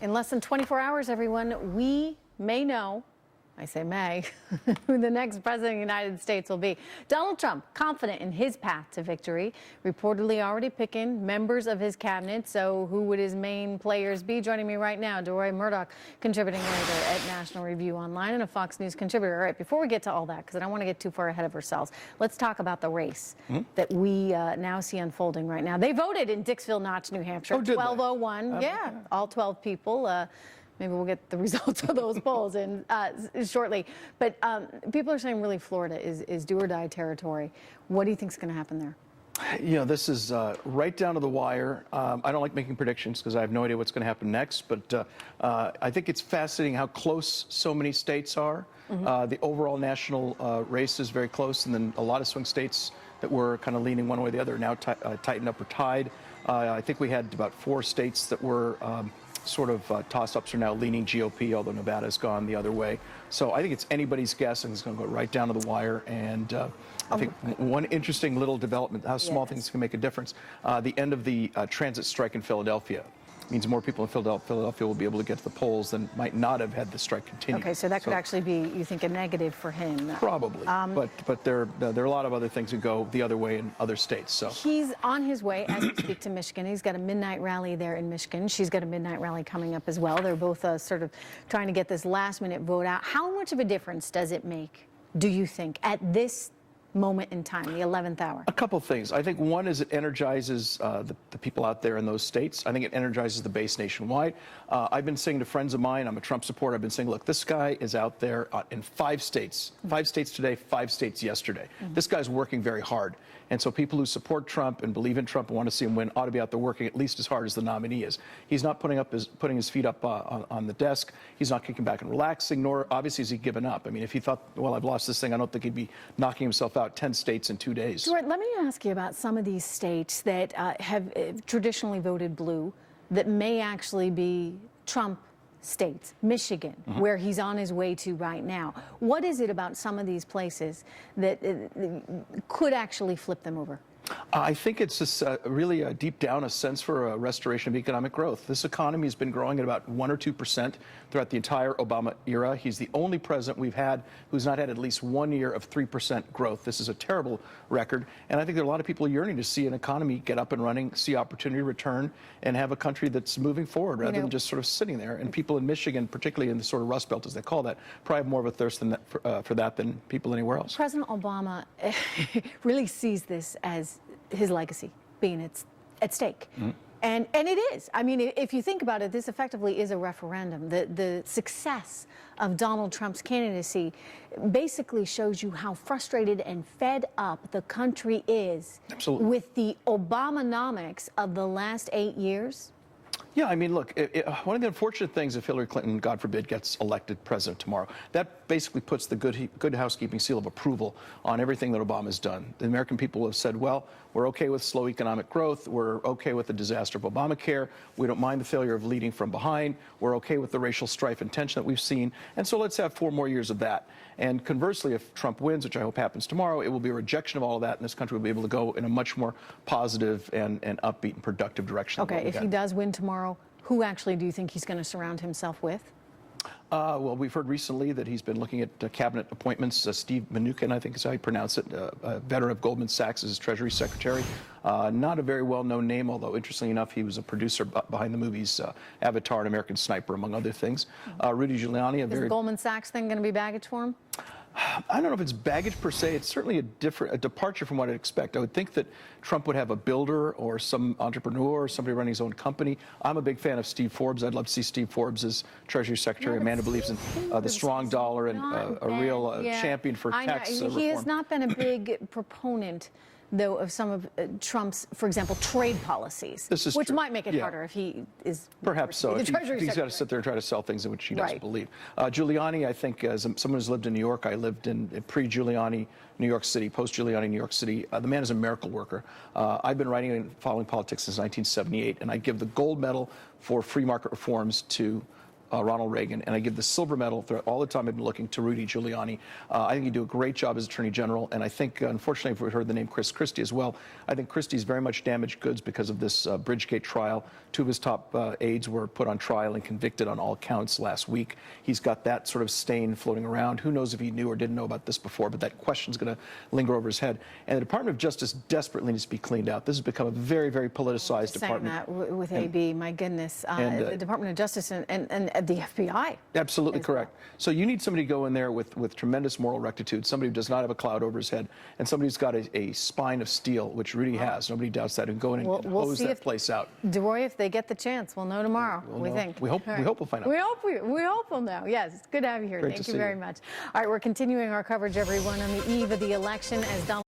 In less than 24 hours, everyone, we may know, I say may, who the next president of the United States will be. Donald Trump, confident in his path to victory, reportedly already picking members of his cabinet. So who would his main players be? Joining me right now, Deroy Murdock, contributing editor at National Review Online and a Fox News contributor. All right, before we get to all that, because I don't want to get too far ahead of ourselves, let's talk about the race that we now see unfolding right now. They voted in Dixville Notch, New Hampshire, 1201. Yeah, all 12 people. Maybe we'll get the results of those polls in shortly. But people are saying really Florida is do or die territory. What do you think is going to happen there? You know, this is right down to the wire. I don't like making predictions because I have no idea what's going to happen next. But I think it's fascinating how close so many states are. The overall national race is very close. And then a lot of swing states that were kind of leaning one way or the other now tightened up or tied. I think we had about 4 states that were sort of toss-ups are now leaning GOP, although Nevada's gone the other way. So I think it's anybody's guess, and it's going to go right down to the wire. And I think one interesting little development, how small things can make a difference, the end of the transit strike in Philadelphia means more people in Philadelphia will be able to get to the polls than might not have had the strike continue. Okay, so that could actually be, you think, a negative for him? Probably, but there are a lot of other things that go the other way in other states. So he's on his way as we speak to Michigan. He's got a midnight rally there in Michigan. She's got a midnight rally coming up as well. They're both sort of trying to get this last-minute vote out. How much of a difference does it make, do you think, at this moment in time, the 11th hour? A couple things. I think one is it energizes the people out there in those states. I think it energizes the base nationwide. I've been saying to friends of mine, I'm a Trump supporter, I've been saying, look, this guy is out there in 5 states. 5 states today, 5 states yesterday. This guy's working very hard. And so people who support Trump and believe in Trump and want to see him win ought to be out there working at least as hard as the nominee is. He's not putting his feet up on the desk. He's not kicking back and relaxing, nor obviously has he given up. I mean, if he thought, well, I've lost this thing, I don't think he'd be knocking himself out 10 states in 2 days. Stuart, let me ask you about some of these states that have traditionally voted blue that may actually be Trump states. Michigan, where he's on his way to right now. What is it about some of these places that could actually flip them over? I think it's just really deep down a sense for a restoration of economic growth. This economy has been growing at about 1 or 2% throughout the entire Obama era. He's the only president we've had who's not had at least 1 year of 3% growth. This is a terrible record. And I think there are a lot of people yearning to see an economy get up and running, see opportunity return, and have a country that's moving forward rather than just sort of sitting there. And people in Michigan, particularly in the sort of Rust Belt, as they call that, probably have more of a thirst than that, for that than people anywhere else. President Obama really sees this as his legacy being at stake. And it is. I mean, if you think about it, this effectively is a referendum. The success of Donald Trump's candidacy basically shows you how frustrated and fed up the country is with the Obamonomics of the last 8 years. Yeah, I mean, look, one of the unfortunate things if Hillary Clinton, God forbid, gets elected president tomorrow, that basically puts the good housekeeping seal of approval on everything that Obama's done. The American people have said, well, we're okay with slow economic growth. We're okay with the disaster of Obamacare. We don't mind the failure of leading from behind. We're okay with the racial strife and tension that we've seen. And so let's have 4 more years of that. And conversely, if Trump wins, which I hope happens tomorrow, it will be a rejection of all of that, and this country will be able to go in a much more positive and upbeat and productive direction. Okay, if he does win tomorrow, who actually do you think he's going to surround himself with? Well, we've heard recently that he's been looking at cabinet appointments. Steve Mnuchin, I think is how you pronounce it, a veteran of Goldman Sachs as his Treasury Secretary. Not a very well-known name, although interestingly enough, he was a producer behind the movies Avatar and American Sniper, among other things. Rudy Giuliani, Is the Goldman Sachs thing going to be baggage for him? I don't know if it's baggage per se. It's certainly a departure from what I'd expect. I would think that Trump would have a builder or some entrepreneur or somebody running his own company. I'm a big fan of Steve Forbes. I'd love to see Steve Forbes as Treasury Secretary. Amanda believes in the strong dollar and a real champion for tax reform. He has not been a big proponent, though, of some of Trump's, for example, trade policies, which might make it harder if he is perhaps so. If he's got to sit there and try to sell things in which he doesn't believe. Giuliani, I think, as someone who's lived in New York, I lived in pre-Giuliani New York City, post-Giuliani New York City. The man is a miracle worker. I've been writing and following politics since 1978, and I give the gold medal for free market reforms to Ronald Reagan, and I give the silver medal throughout all the time I've been looking to Rudy Giuliani. I think you do a great job as Attorney General, and I think, unfortunately, if we heard the name Chris Christie as well, I think Christie's very much damaged goods because of this Bridgegate trial. Two of his top aides were put on trial and convicted on all counts last week. He's got that sort of stain floating around. Who knows if he knew or didn't know about this before, but that question's going to linger over his head. And the Department of Justice desperately needs to be cleaned out. This has become a very, very politicized department. Saying that with AB, my goodness, the Department of Justice and the FBI. Absolutely correct. So you need somebody to go in there with tremendous moral rectitude, somebody who does not have a cloud over his head, and somebody who's got a spine of steel, which Rudy has. Nobody doubts that, and go in and hose that place out. Deroy, if they get the chance, we'll know tomorrow. We'll we know. think. We hope we'll find out. We hope we'll know. Yes, it's good to have you here. Great Thank to you see very you. much. All right, we're continuing our coverage, everyone, on the eve of the election as Donald